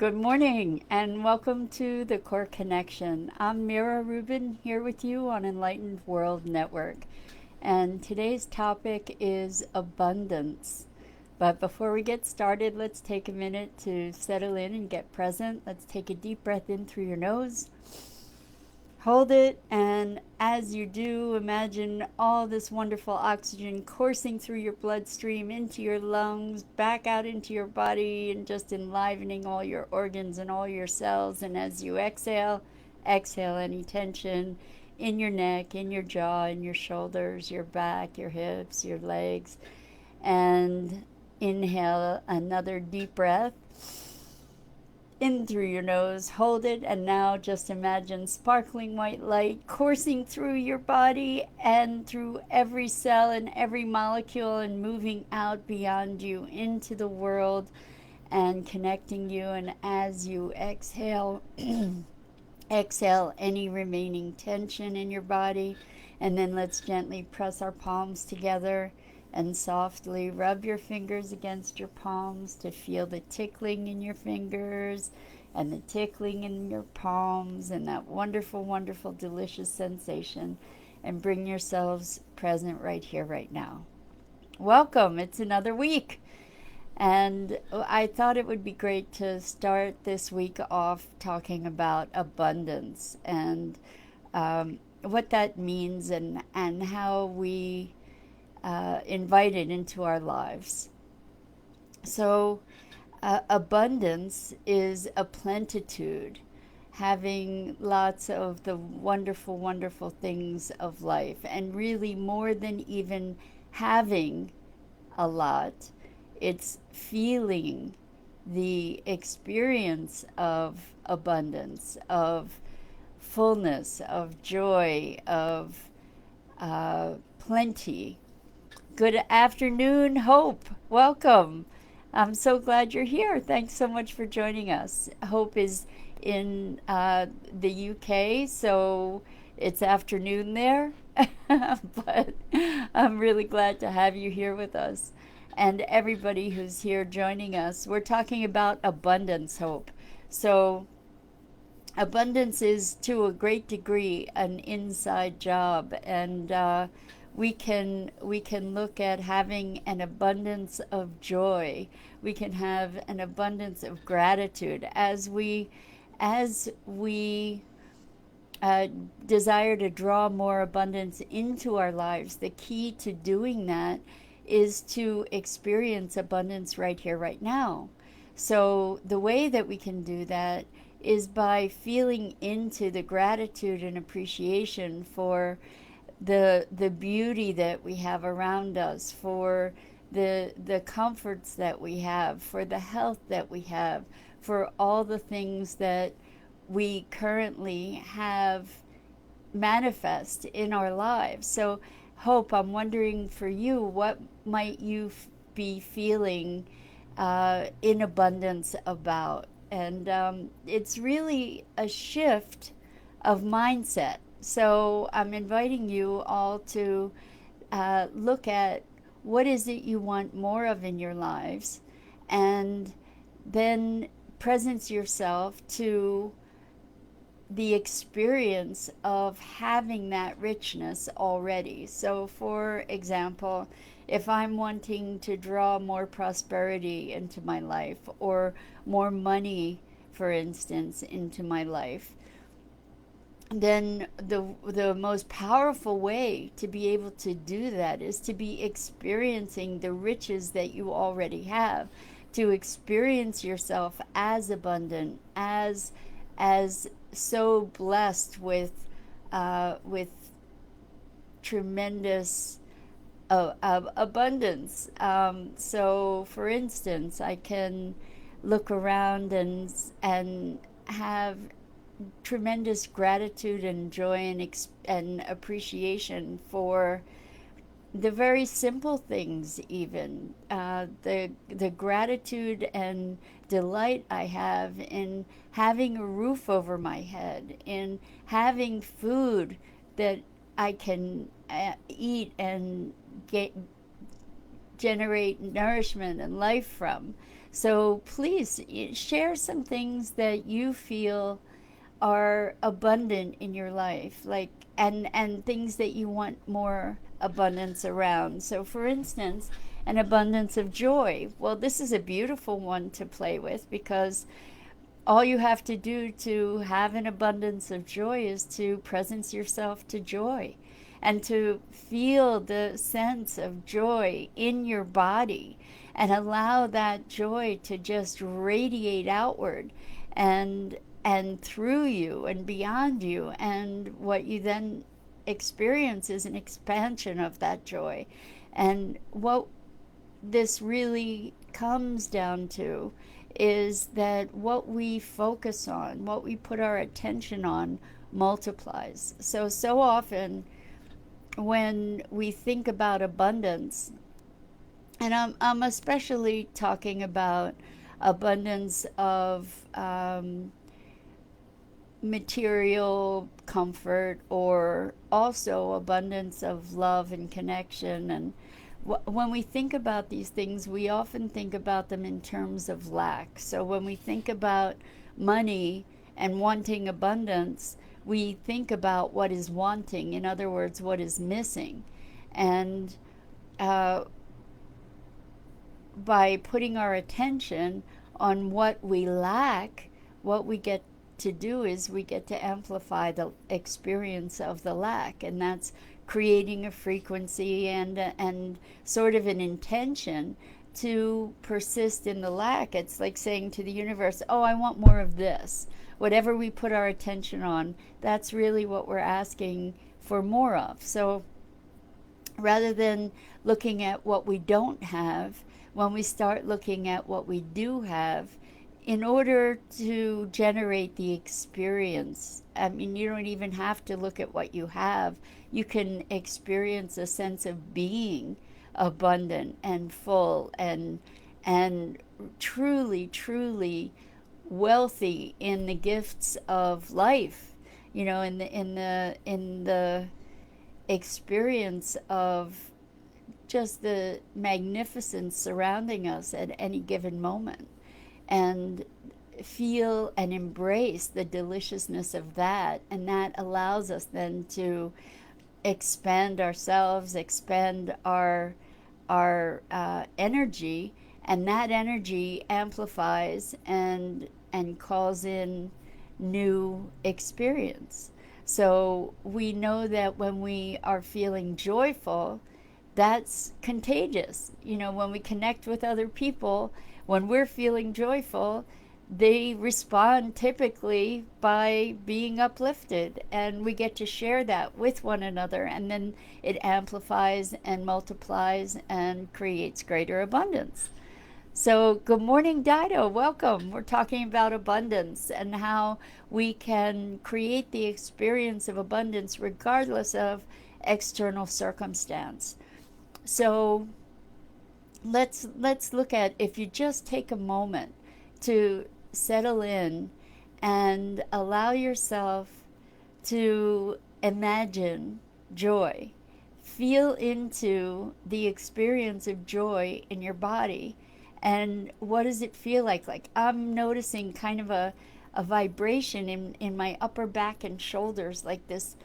Good morning and welcome to the Core Connection. I'm Mira Rubin here with you on Enlightened World Network. And today's topic is abundance. But before we get started, let's take a minute to settle in and get present. Let's take a deep breath in through your nose. Hold it, and as you do, imagine all this wonderful oxygen coursing through your bloodstream into your lungs, back out into your body, and just enlivening all your organs and all your cells. And as you exhale, exhale any tension in your neck, in your jaw, in your shoulders, your back, your hips, your legs. And inhale another deep breath in through your nose, hold it, and now just imagine sparkling white light coursing through your body and through every cell and every molecule and moving out beyond you into the world and connecting you. And as you exhale, exhale any remaining tension in your body, and then let's gently press our palms together and softly rub your fingers against your palms to feel the tickling in your fingers and the tickling in your palms and that wonderful, wonderful, delicious sensation, and bring yourselves present right here, right now. Welcome. It's another week. And I thought it would be great to start this week off talking about abundance and what that means and how we invite it into our lives. So, abundance is a plenitude, having lots of the wonderful, wonderful things of life, and really more than even having a lot, it's feeling the experience of abundance, of fullness, of joy, of plenty. Good afternoon, Hope. Welcome. I'm so glad you're here. Thanks so much for joining us. Hope is in the UK, so it's afternoon there. But I'm really glad to have you here with us. And everybody who's here joining us, we're talking about abundance, Hope. So, abundance is to a great degree an inside job, and we can look at having an abundance of joy. We can have an abundance of gratitude as we desire to draw more abundance into our lives. The key to doing that is to experience abundance right here, right now. So the way that we can do that is by feeling into the gratitude and appreciation for the beauty that we have around us, for the comforts that we have, for the health that we have, for all the things that we currently have manifest in our lives. So, Hope, I'm wondering for you, what might you be feeling in abundance about? And it's really a shift of mindset. So I'm inviting you all to look at what is it you want more of in your lives, and then presence yourself to the experience of having that richness already. So, for example, if I'm wanting to draw more prosperity into my life or more money, for instance, into my life, then the most powerful way to be able to do that is to be experiencing the riches that you already have, to experience yourself as abundant, as so blessed with tremendous abundance. So, for instance, I can look around and have tremendous gratitude and joy and appreciation for the very simple things, even the gratitude and delight I have in having a roof over my head, in having food that I can eat and generate nourishment and life from. So please share some things that you feel are abundant in your life, like, and things that you want more abundance around. So for instance, an abundance of joy. Well, this is a beautiful one to play with, because all you have to do to have an abundance of joy is to presence yourself to joy and to feel the sense of joy in your body, and allow that joy to just radiate outward and through you and beyond you. And what you then experience is an expansion of that joy. And what this really comes down to is that what we focus on, what we put our attention on, multiplies. So often when we think about abundance, and I'm especially talking about abundance of material comfort, or also abundance of love and connection. And when we think about these things, we often think about them in terms of lack. So when we think about money and wanting abundance, we think about what is wanting, in other words, what is missing. And uh, by putting our attention on what we lack, what we get to do is we get to amplify the experience of the lack, and that's creating a frequency and sort of an intention to persist in the lack. It's like saying to the universe, "Oh, I want more of this." Whatever we put our attention on, that's really what we're asking for more of. So rather than looking at what we don't have, when we start looking at what we do have, in order to generate the experience, I mean, you don't even have to look at what you have. You can experience a sense of being abundant and full and truly, truly wealthy in the gifts of life. You know, in the experience of just the magnificence surrounding us at any given moment, and feel and embrace the deliciousness of that. And that allows us then to expand ourselves, expand our energy, and that energy amplifies and calls in new experience. So we know that when we are feeling joyful, that's contagious. You know, when we connect with other people, when we're feeling joyful, they respond typically by being uplifted, and we get to share that with one another, and then it amplifies and multiplies and creates greater abundance. So, good morning, Dido. Welcome. We're talking about abundance and how we can create the experience of abundance regardless of external circumstance. So, let's look at, if you just take a moment to settle in and allow yourself to imagine joy. Feel into the experience of joy in your body. And what does it feel like? Like, I'm noticing kind of a vibration in my upper back and shoulders, like this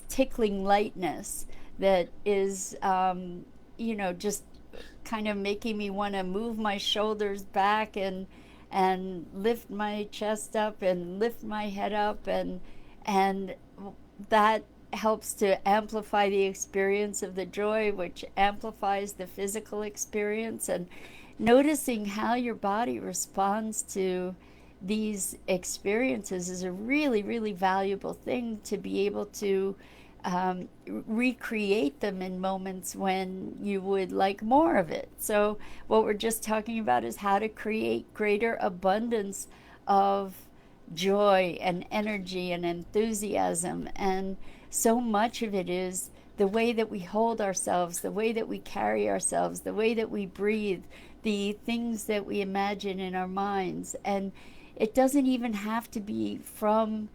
tickling lightness that is, just kind of making me want to move my shoulders back and lift my chest up and lift my head up, and that helps to amplify the experience of the joy, which amplifies the physical experience. And noticing how your body responds to these experiences is a really, really valuable thing, to be able to recreate them in moments when you would like more of it. So what we're just talking about is how to create greater abundance of joy and energy and enthusiasm. And so much of it is the way that we hold ourselves, the way that we carry ourselves, the way that we breathe, the things that we imagine in our minds. And it doesn't even have to be from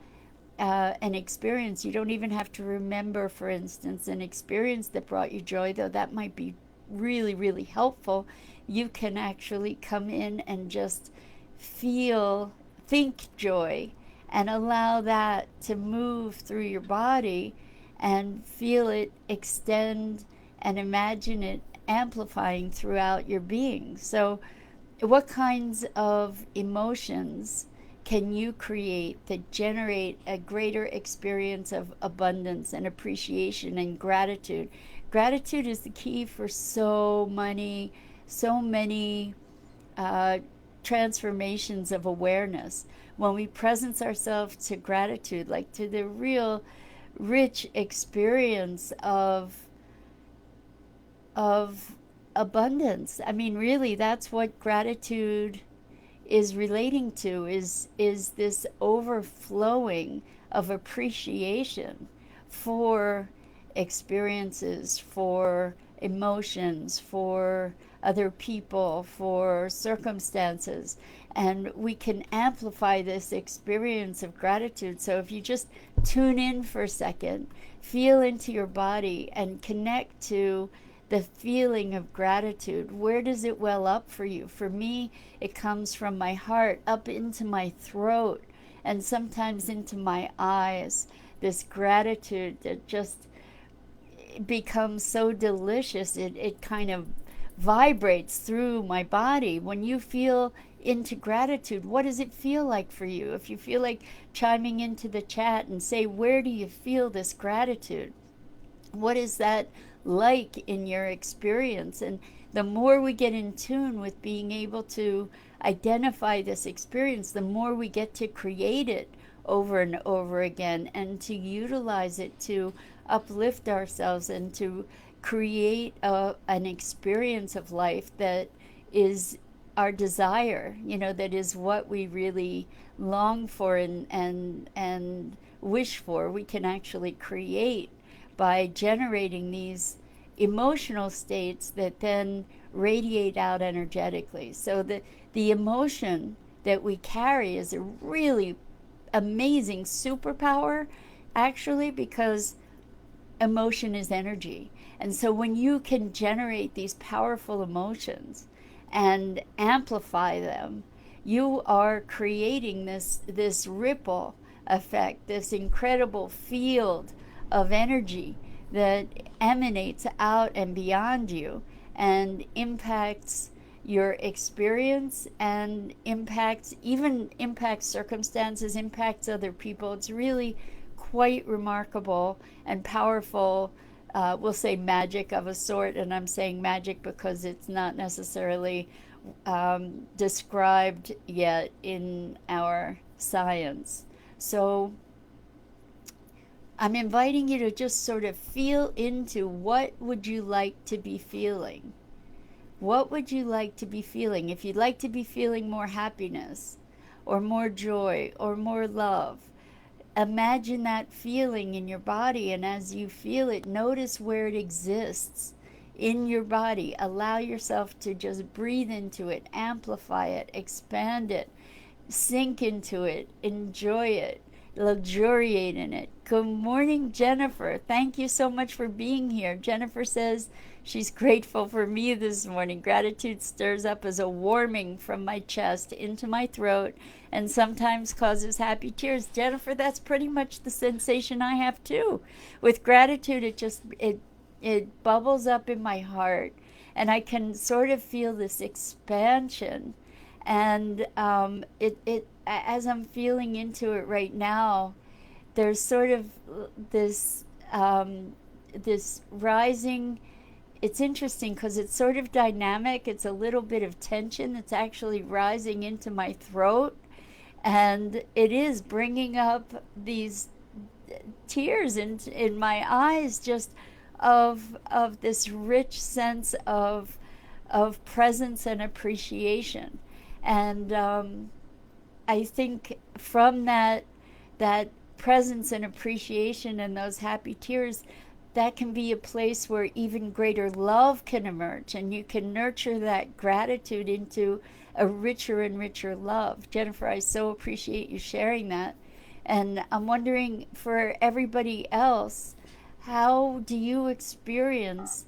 an experience. You don't even have to remember, for instance, an experience that brought you joy, though that might be really, really helpful, you can actually come in and just think joy, and allow that to move through your body and feel it extend and imagine it amplifying throughout your being. So, what kinds of emotions can you create that generate a greater experience of abundance and appreciation and gratitude? Gratitude is the key for so many uh, transformations of awareness. When we presence ourselves to gratitude, like to the real rich experience of abundance. I mean, really, that's what gratitude is relating to, is this overflowing of appreciation for experiences, for emotions, for other people, for circumstances. And we can amplify this experience of gratitude. So if you just tune in for a second, feel into your body and connect to the feeling of gratitude. Where does it well up for you? For me, it comes from my heart up into my throat and sometimes into my eyes. This gratitude that just becomes so delicious, it kind of vibrates through my body. When you feel into gratitude, what does it feel like for you? If you feel like chiming into the chat and say, where do you feel this gratitude? What is that like in your experience? And the more we get in tune with being able to identify this experience, the more we get to create it over and over again and to utilize it to uplift ourselves and to create an experience of life that is our desire, that is what we really long for and wish for. We can actually create by generating these emotional states that then radiate out energetically. So the emotion that we carry is a really amazing superpower, actually, because emotion is energy. And so when you can generate these powerful emotions and amplify them, you are creating this ripple effect, this incredible field of energy that emanates out and beyond you and impacts your experience and impacts circumstances, impacts other people. It's really quite remarkable and powerful. We'll say magic of a sort, and I'm saying magic because it's not necessarily described yet in our science. So I'm inviting you to just sort of feel into what would you like to be feeling. What would you like to be feeling? If you'd like to be feeling more happiness or more joy or more love, imagine that feeling in your body, and as you feel it, notice where it exists in your body. Allow yourself to just breathe into it, amplify it, expand it, sink into it, enjoy it, luxuriate in it. Good morning, Jennifer. Thank you so much for being here. Jennifer says she's grateful for me this morning. Gratitude stirs up as a warming from my chest into my throat and sometimes causes happy tears. Jennifer, that's pretty much the sensation I have too. With gratitude, it bubbles up in my heart, and I can sort of feel this expansion. And as I'm feeling into it right now, there's sort of this this rising. It's interesting because it's sort of dynamic. It's a little bit of tension that's actually rising into my throat, and it is bringing up these tears in my eyes, just of this rich sense of presence and appreciation. And I think from that presence and appreciation and those happy tears, that can be a place where even greater love can emerge, and you can nurture that gratitude into a richer and richer love. Jennifer, I so appreciate you sharing that. And I'm wondering, for everybody else, how do you experience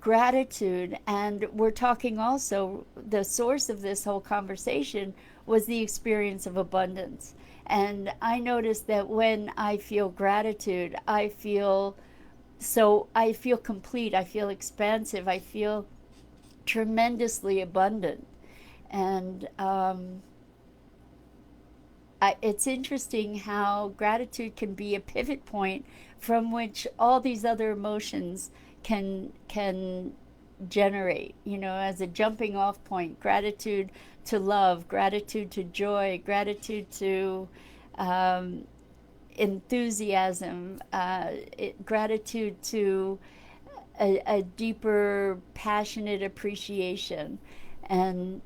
gratitude. And we're talking also, the source of this whole conversation was the experience of abundance. And I noticed that when I feel gratitude, I feel complete, I feel expansive, I feel tremendously abundant. And it's interesting how gratitude can be a pivot point from which all these other emotions can generate, as a jumping off point. Gratitude to love, gratitude to joy, gratitude to um, enthusiasm, gratitude to a deeper, passionate appreciation. And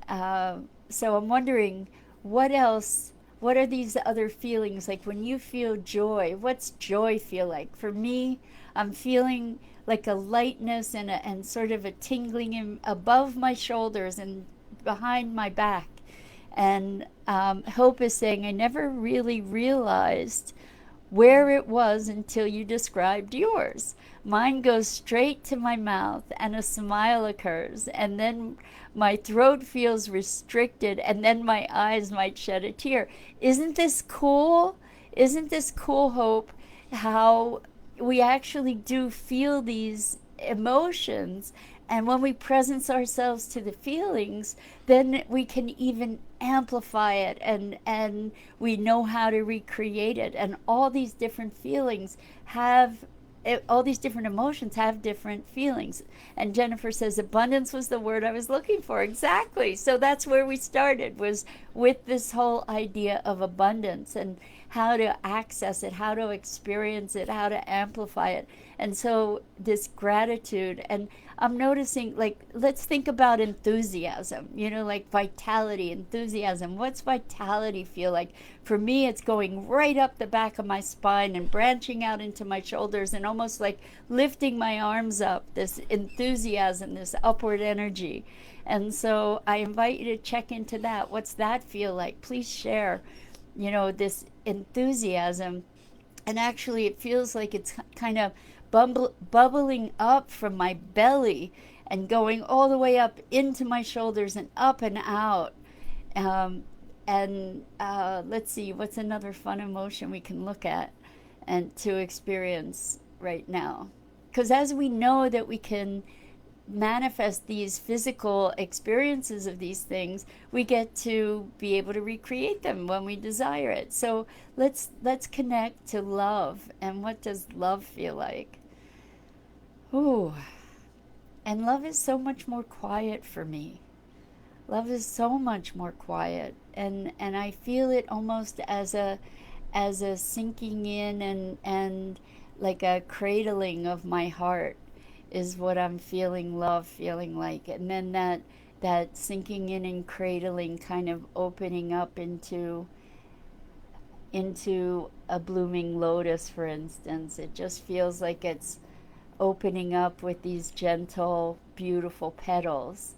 so I'm wondering, what else? What are these other feelings? Like when you feel joy, what's joy feel like? For me, I'm feeling like a lightness and sort of a tingling above my shoulders and behind my back. And Hope is saying, I never really realized where it was until you described yours. Mine goes straight to my mouth and a smile occurs, and then my throat feels restricted, and then my eyes might shed a tear. Isn't this cool? Isn't this cool, Hope? How we actually do feel these emotions, and when we presence ourselves to the feelings, then we can even amplify it, and we know how to recreate it. And all these different feelings have all these different emotions have different feelings. And Jennifer says abundance was the word I was looking for. Exactly. So that's where we started, was with this whole idea of abundance and how to access it, how to experience it, how to amplify it. And so this gratitude, and I'm noticing, like, let's think about enthusiasm, like vitality, enthusiasm. What's vitality feel like? For me, it's going right up the back of my spine and branching out into my shoulders and almost like lifting my arms up, this enthusiasm, this upward energy. And so I invite you to check into that. What's that feel like? Please share, this enthusiasm. And actually, it feels like it's kind of bubbling up from my belly and going all the way up into my shoulders and up and out. And let's see, what's another fun emotion we can look at and to experience right now? Because as we know that we can manifest these physical experiences of these things, we get to be able to recreate them when we desire it. So let's connect to love. And what does love feel like? Ooh, and love is so much more quiet for me. Love is so much more quiet, and I feel it almost as a sinking in, and like a cradling of my heart is what I'm feeling love feeling like. And then that sinking in and cradling kind of opening up into a blooming lotus, for instance. It just feels like it's opening up with these gentle, beautiful petals.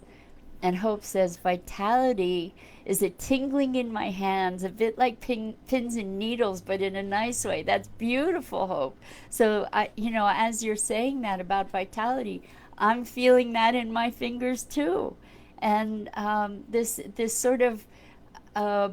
And Hope says, vitality is a tingling in my hands, a bit like pins and needles, but in a nice way. That's beautiful, Hope. So, as you're saying that about vitality, I'm feeling that in my fingers too. And this sort of uh,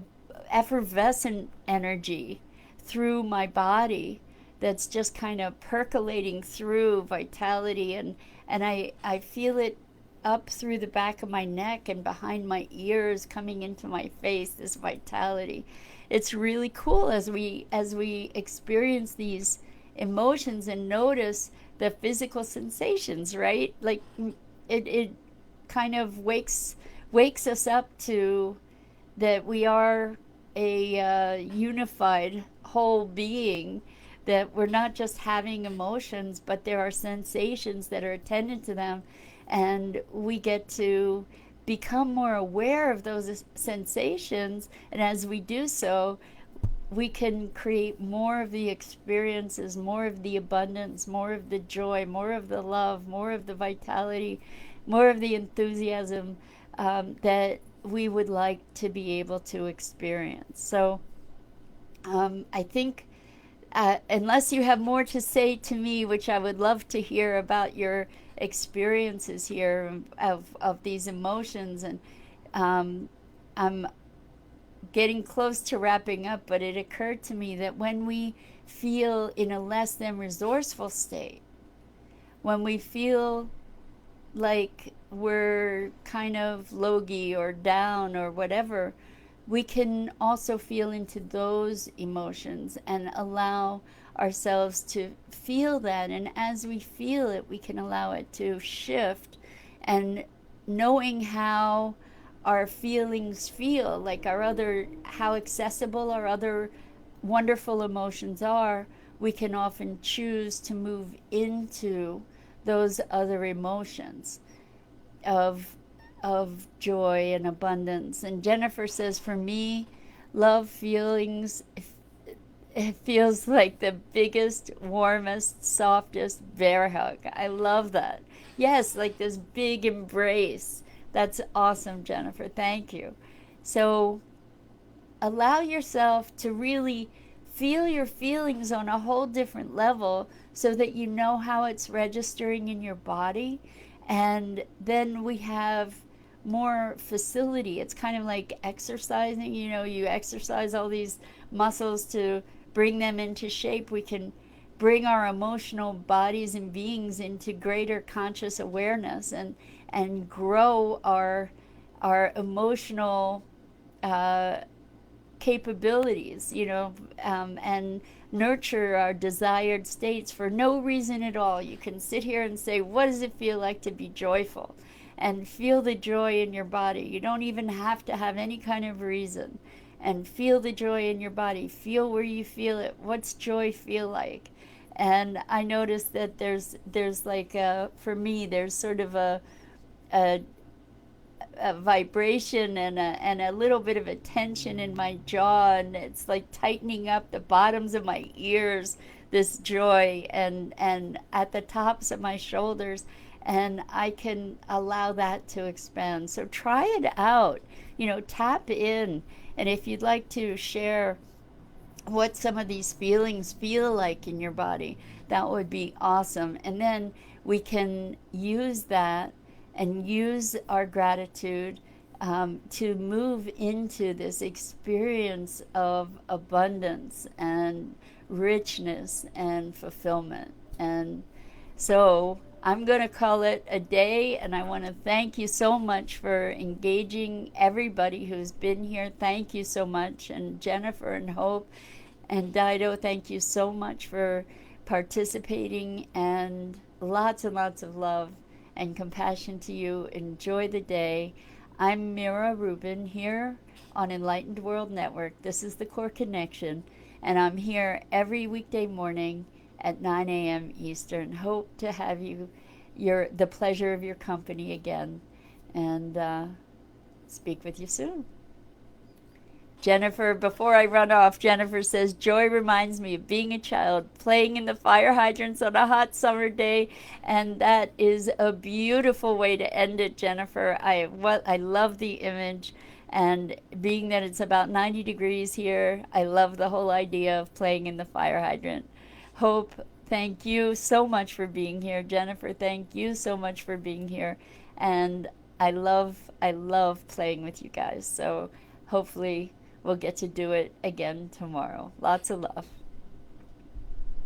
effervescent energy through my body that's just kind of percolating through vitality, and I feel it up through the back of my neck and behind my ears, coming into my face, this vitality. It's really cool as we experience these emotions and notice the physical sensations, right? Like it kind of wakes us up to that we are a unified whole being, that we're not just having emotions, but there are sensations that are attendant to them, and we get to become more aware of those sensations. And as we do so, we can create more of the experiences, more of the abundance, more of the joy, more of the love, more of the vitality, more of the enthusiasm that we would like to be able to experience. So I think, unless you have more to say to me, which I would love to hear about your experiences here of these emotions. And um, I'm getting close to wrapping up, but it occurred to me that when we feel in a less than resourceful state, when we feel like we're kind of logy or down or whatever, we can also feel into those emotions and allow ourselves to feel that. And as we feel it, we can allow it to shift. And knowing how our feelings feel, like our other, how accessible our other wonderful emotions are, we can often choose to move into those other emotions of joy and abundance. And Jennifer says, for me, love feelings, it feels like the biggest, warmest, softest bear hug. I love that. Yes, like this big embrace. That's awesome, Jennifer. Thank you. So allow yourself to really feel your feelings on a whole different level so that you know how it's registering in your body. And then we have more facility. It's kind of like exercising. You know, you exercise all these muscles to bring them into shape. We can bring our emotional bodies and beings into greater conscious awareness and grow our emotional capabilities, and nurture our desired states for no reason at all. You can sit here and say, what does it feel like to be joyful? And feel the joy in your body. You don't even have to have any kind of reason. And feel the joy in your body. Feel where you feel it. What's joy feel like? And I noticed that there's like for me, there's sort of a vibration and a little bit of a tension in my jaw, and it's like tightening up the bottoms of my ears, this joy, and at the tops of my shoulders, and I can allow that to expand. So try it out, tap in. And if you'd like to share what some of these feelings feel like in your body, that would be awesome. And then we can use that and use our gratitude to move into this experience of abundance and richness and fulfillment. And so I'm going to call it a day, and I want to thank you so much for engaging, everybody who's been here. Thank you so much. And Jennifer and Hope and Dido, thank you so much for participating, and lots of love and compassion to you. Enjoy the day. I'm Mira Rubin here on Enlightened World Network. This is the Core Connection, and I'm here every weekday morning at 9 a.m. Eastern. Hope to have you, the pleasure of your company again, and speak with you soon. Jennifer, before I run off, Jennifer says, joy reminds me of being a child, playing in the fire hydrants on a hot summer day. And that is a beautiful way to end it, Jennifer. I love the image. And being that it's about 90 degrees here, I love the whole idea of playing in the fire hydrant. Hope, thank you so much for being here. Jennifer, thank you so much for being here. And I love playing with you guys. So hopefully we'll get to do it again tomorrow. Lots of love.